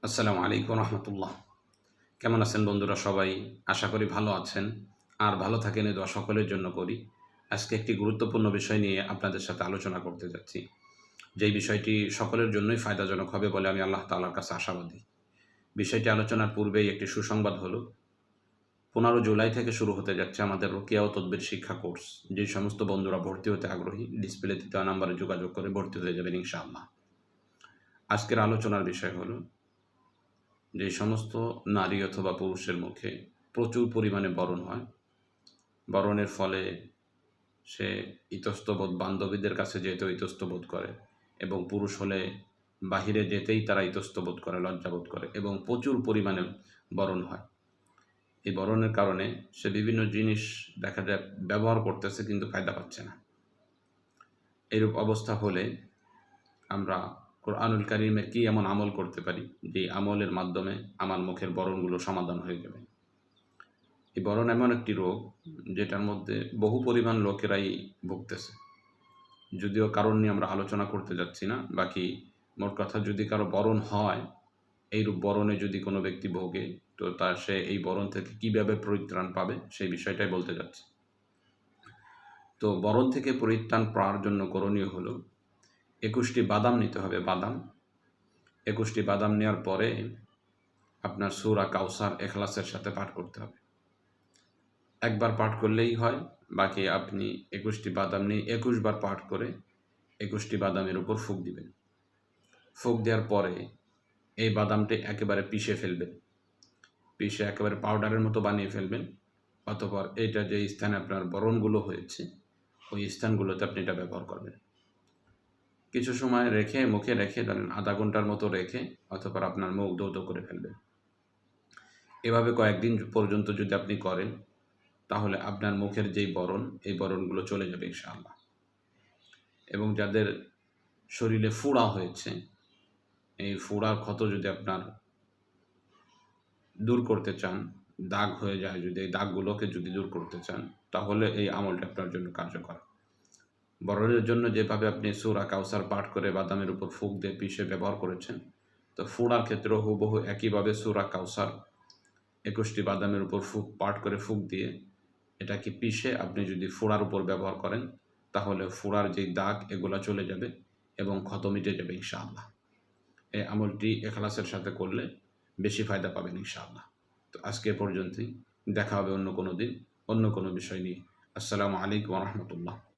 আসসালামু আলাইকুম রহমতুল্লাহ। কেমন আছেন বন্ধুরা? সবাই আশা করি ভালো আছেন। আর ভালো থাকেন এই দোয়া সকলের জন্য করি। আজকে একটি গুরুত্বপূর্ণ বিষয় নিয়ে আপনাদের সাথে আলোচনা করতে যাচ্ছি, যেই বিষয়টি সকলের জন্যই ফায়দাজনক হবে বলে আমি আল্লাহ তাআলার কাছে আশাবাদী। বিষয়টি আলোচনার পূর্বেই একটি সুসংবাদ হলো, 15 জুলাই থেকে শুরু হতে যাচ্ছে আমাদের রুকিয়া ও তদবির শিক্ষা কোর্স। যে সমস্ত বন্ধুরা ভর্তি হতে আগ্রহী, ডিসপ্লেতে দেওয়া নাম্বারে যোগাযোগ করে ভর্তি হয়ে যাবেন ইনশাআল্লাহ। আজকের আলোচনার বিষয় হলো, যে সমস্ত নারী অথবা পুরুষের মুখে প্রচুর পরিমাণে ব্রণ হয়, ব্রণের ফলে সে ইতস্তবোধ, বান্ধবীদের কাছে যেতে ইতস্তবোধ করে, এবং পুরুষ হলে বাহিরে যেতেই তারা ইতস্তবোধ করে, লজ্জাবোধ করে, এবং প্রচুর পরিমাণে ব্রণ হয়। এই ব্রণের কারণে সে বিভিন্ন জিনিস দেখা যায় ব্যবহার করতেছে কিন্তু ফায়দা পাচ্ছে না। এইরূপ অবস্থা হলে আমরা কোরআনুল কারীমে কি এমন আমল করতে পারি যে আমলের মাধ্যমে আমার মুখের ব্রণগুলো সমাধান হয়ে যাবে? এই ব্রণ এমন একটি রোগ যেটার মধ্যে বহু পরিমাণ লোকেরাই ভুগতেছে। যদিও কারণ নিয়ে আমরা আলোচনা করতে যাচ্ছি না, বাকি মোট কথা, যদি কারো ব্রণ হয়, এইরূপ ব্রণে যদি কোনো ব্যক্তি ভোগে, তো সে এই ব্রণ থেকে কীভাবে পরিত্রাণ পাবে সেই বিষয়টাই বলতে যাচ্ছে। তো ব্রণ থেকে পরিত্রাণ পাওয়ার জন্য করণীয় হলো, 21টি বাদাম নিতে হবে। 21টি বাদাম নেওয়ার পরে আপনার সূরা কাউসার ইখলাসের সাথে পাঠ করতে হবে। একবার পাঠ করলেই হয়, বাকি আপনি 21টি বাদাম নিয়ে 21 বার পাঠ করে 21টি বাদামের উপর ফুঁক দিবেন। ফুঁক দেওয়ার পরে এই বাদামটি একেবারে পিষে ফেলবেন, পিষে একেবারে পাউডারের মতো বানিয়ে ফেলবেন। অতঃপর এইটা যে স্থানে আপনার ব্রণগুলো হয়েছে, ওই স্থানগুলোতে আপনি এটা ব্যবহার করবেন। কিছু সময় রেখে, মুখে রেখে, ধরেন আধা ঘন্টার মতো রেখে, অতঃপর আপনার মুখ ধৌত করে ফেলবেন। এভাবে কয়েকদিন পর্যন্ত যদি আপনি করেন, তাহলে আপনার মুখের যেই ব্রণ, এই ব্রণগুলো চলে যাবে ইনশাআল্লাহ। এবং যাদের শরীরে ফোড়া হয়েছে, এই ফোড়ার ক্ষত যদি আপনার দূর করতে চান, দাগ হয়ে যায় যদি, এই দাগগুলোকে যদি দূর করতে চান, তাহলে এই আমলটা আপনার জন্য কার্যকর। ব্রণের জন্য যেভাবে আপনি সূরা কাউসার পাঠ করে বাদামের উপর ফুঁক দিয়ে পিষে ব্যবহার করেছেন, তো ফোড়ার ক্ষেত্রেও হুবহু একইভাবে সূরা কাউসার 21টি বাদামের উপর পাঠ করে ফুঁক দিয়ে এটাকে পিষে আপনি যদি ফোড়ার উপর ব্যবহার করেন, তাহলে ফোড়ার যেই দাগ, এগুলা চলে যাবে এবং ক্ষত মিটে যাবে ইনশাআল্লাহ। এই আমলটি ইখলাসের সাথে করলে বেশি ফায়দা পাবেন ইনশাআল্লাহ। তো আজকে এ পর্যন্তই, দেখা হবে অন্য কোনো দিন অন্য কোনো বিষয় নিয়ে। আসসালামু আলাইকুম ওয়া রাহমাতুল্লাহ।